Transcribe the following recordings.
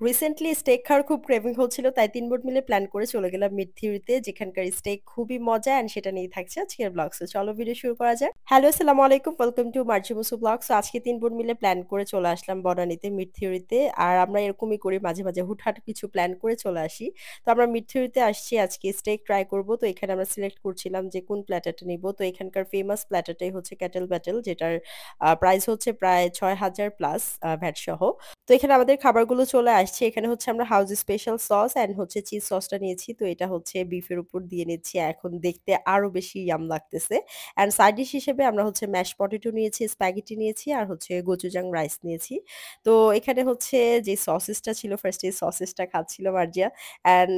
Recently stake খাওয়ার খুব craving হচ্ছিল, তাই ৩ বোন মিলে প্ল্যান করে চলে গেলাম মিড থিওরিতে, যেখানকার স্টেক খুবই মজা অ্যান্ড সেটা নিয়েই থাকছে আজকের ব্লগ। সো চলো ভিডিও শুরু করা যাক। হ্যালো, আসসালামু আলাইকুম, ওয়েলকাম টু মার্জি মুসু ব্লগ। সো আজকে ৩ বোন মিলে প্ল্যান করে চলে আসলাম বনানীতে মিড থিওরিতে। আর আমরা এরকমই করি, মাঝে মাঝে হুটহাট কিছু প্ল্যান করে চলে আসি। তো আমরা মিড থিওরিতে আসছি, আজকে স্টেক ট্রাই করব। তো এখানে আমরা সিলেক্ট করছিলাম যে কোন প্ল্যাটারটা নিব। তো এখানকার ফেমাস প্ল্যাটারটাই হচ্ছে ক্যাটেল ব্যাটেল, যেটার প্রাইস হচ্ছে প্রায় ৬,০০০ প্লাস ভ্যাট সহ। তো এখানে আমাদের খাবারগুলো চলে আসছে। এখানে হচ্ছে আমরা হাউস স্পেশাল সস অ্যান্ড হচ্ছে চিজ সসটা নিয়েছি। তো এটা হচ্ছে বিফের উপর দিয়ে নিচ্ছি। এখন দেখতে আরো বেশি ইয়াম লাগতেছে। অ্যান্ড সাইড ডিশ হিসেবে আমরা হচ্ছে ম্যাশ পটেটো নিয়েছি, স্প্যাগেটি নিয়েছি আর হচ্ছে গোচুজাং রাইস নিয়েছি। তো এখানে হচ্ছে যে সসেসটা ছিল, ফার্স্টে সসেসটা খাচ্ছিল মার্জিয়া। অ্যান্ড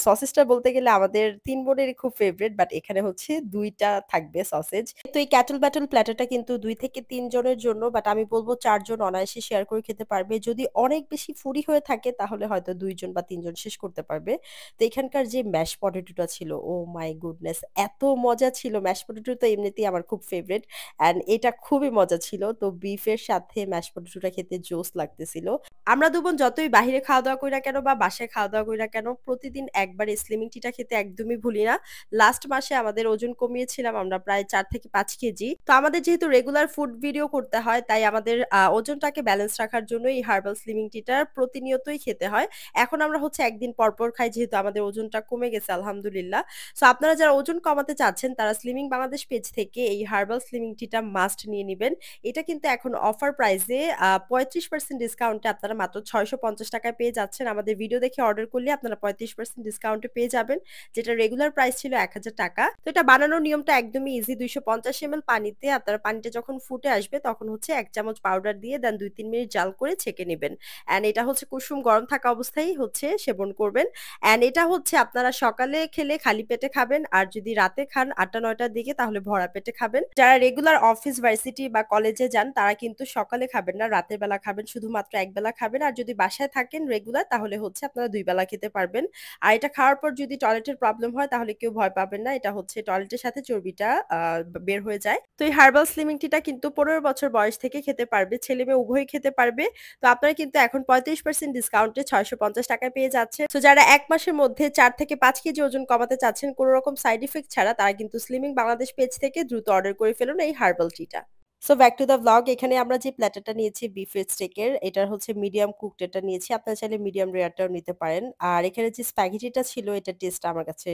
সসেসটা বলতে গেলে আমাদের ৩ বোনেরই খুব ফেভারিট, বাট এখানে হচ্ছে ২ টা থাকবে সসেজ। তো এই ক্যাটল ব্যাটল প্ল্যাটারটা কিন্তু ২ থেকে ৩ জনের জন্য, বাট আমি বলবো ৪ জন অনায়াসে শেয়ার করে খেতে পারবে। যদি অনেক বেশি ফুডি হয়ে থাকে তাহলে হয়তো ২ জন বা ৩ জন শেষ করতে পারবে। তো এখানকার যে ম্যাশ পটেটোটা ছিল, ও মাই গুডনেস, এত মজা ছিল! ম্যাশ পটেটো তো এমনিতেই আমার খুব ফেভারিট অ্যান্ড এটা খুবই মজা ছিল। তো বিফের সাথে ম্যাশ পটেটোটা খেতে জোস লাগতেছিল। আমরা ২ বোন যতই বাহিরে খাওয়া দাওয়া করি না কেন বা বাসায় খাওয়া দাওয়া করি না কেন, প্রতিদিন একবার এই স্লিমিং টিটা খেতে একদমই ভুলি না। লাস্ট মাসে আমাদের ওজন কমিয়েছিলাম আমরা প্রায় ৪ থেকে ৫ কেজি। তো আমাদের যেহেতু রেগুলার ফুড ভিডিও করতে হয়, তাই আমাদের ওজনটাকে ব্যালেন্স রাখার জন্য এই হার্বাল স্লিমিং টিটা প্রতিনিয়তই খেতে হয়। এখন আমরা হচ্ছে একদিন পর পর খাই, যেহেতু আমাদের ওজনটা কমে গেছে আলহামদুলিল্লাহ। সো আপনারা যারা ওজন কমাতে চাচ্ছেন তারা স্লিমিং বাংলাদেশ পেজ থেকে এই হার্বাল স্লিমিং টিটা মাস্ট নিয়ে নিবেন। এটা কিন্তু এখন অফার প্রাইসে ৩৫% ডিসকাউন্টে আপনারা মাত্র ৬৫০ টাকায় পেয়ে যাচ্ছেন। আমাদের ভিডিও দেখে অর্ডার করলে আপনারা ৩৫% ডিসকাউন্টে পেয়ে যাবেন, যেটা রেগুলার প্রাইস ছিল ১,০০০ টাকা। তো এটা বানানোর নিয়মটা একদমই ইজি। ২৫০ ml পানিতে আপনারা পানিটা যখন ফুটে আসবে তখন হচ্ছে ১ চামচ পাউডার দিয়ে দেন ২-৩ মিনিট জাল করে ছেঁকে নেবেন। অ্যান্ড এটা হচ্ছে কুসুম গরম থাকা অবস্থায় হচ্ছে সেবন করবেন। অ্যান্ড এটা হচ্ছে আপনারা সকালে খেলে খালি পেটে খাবেন, আর যদি রাতে খান ৮টা-৯টার দিকে তাহলে ভরা পেটে খাবেন। যারা রেগুলার অফিস, ভার্সিটি বা কলেজে যান তারা কিন্তু সকালে খাবেন না, রাতের বেলা খাবেন, শুধুমাত্র এক বেলা খাবেন। আর যদি বাসায় থাকেন রেগুলার তাহলে হচ্ছে আপনারা ২ বেলা খেতে পারবেন। আর এটা খাওয়ার পর যদি টয়লেটের প্রবলেম হয় তাহলে কেউ ভয় পাবেন না। এটা হচ্ছে টয়লেটের সাথে চর্বিটা বের হয়ে যায়। তো এই হার্বাল স্লিমিং টিটা কিন্তু ১৫ বছর বয়স থেকে খেতে পারবে। ছেলে-মেয়ে উভয়ই খেতে পারবে। তো আপনারা কিন্তু এখন ৩৫% ডিসকাউন্টে ৬৫০ টাকায় পেয়ে যাচ্ছেন। তো যারা ১ মাসের মধ্যে ৪ থেকে ৫ কেজি ওজন কমাতে চাচ্ছেন কোন রকম সাইড ইফেক্ট ছাড়া, তারা কিন্তু স্লিমিং বাংলাদেশ পেজ থেকে দ্রুত অর্ডার করে ফেলুন এই হার্বাল টিটা। So back to the vlog. এখানে আমরা যে প্ল্যাটারটা নিয়েছি বিফের স্টেকের, এটার হচ্ছে মিডিয়াম কুকড এটা নিয়েছি। আপনারা চাইলে মিডিয়াম রেয়ারটাও নিতে পারেন। আর এখানে যে স্প্যাগেটিটা ছিল এটার টেস্টটা আমার কাছে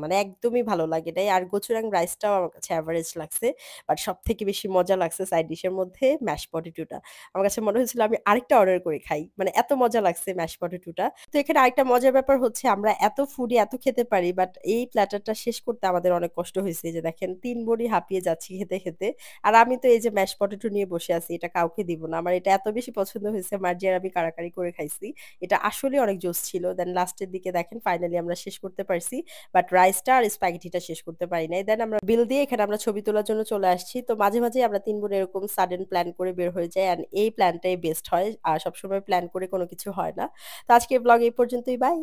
মানে একদমই ভালো লাগে নাই। আর গোচুরাং রাইসটাও আমার কাছে এভারেজ লাগছে। বাট সবথেকে বেশি মজা লাগছে সাইড ডিশের মধ্যে ম্যাশ পটেটোটা। আমার কাছে মনে হয়েছিল আমি আরেকটা অর্ডার করে খাই। মানে এত মজা লাগছে ম্যাশ পটেটোটা। তো এখানে আরেকটা মজার ব্যাপার হচ্ছে আমরা এত ফুডি এত খেতে পারি, বাট এই প্ল্যাটারটা শেষ করতে আমাদের অনেক কষ্ট হয়েছে। এই যে দেখেন ৩ বোনই হাঁপিয়ে যাচ্ছি খেতে, খেতে। আর আমি তো এই যে ম্যাশ পটেটো নিয়ে বসে আছি, এটা কাউকে দিব না। আমার এটা এত বেশি পছন্দ হয়েছে, মার্জি আর আমি কাড়াকাড়ি করে খাইছি। এটা আসলেই অনেক জোস ছিল। দেন লাস্টের দিকে দেখেন ফাইনালি আমরা শেষ করতে পারছি। বাট রাইসটা আর স্প্যাগেটিটা শেষ করতে পারি নাই। দেন আমরা বিল দিয়ে এখানে আমরা ছবি তোলার জন্য চলে আসছি। তো মাঝে, মাঝেই আমরা ৩ বোন এরকম সাডেন প্ল্যান করে বের হয়ে যাই। অ্যান্ড এই প্ল্যানটাই বেস্ট হয়। আর সবসময় প্ল্যান করে কোনো কিছু হয় না। তো আজকের ব্লগ এই পর্যন্তই। বাই।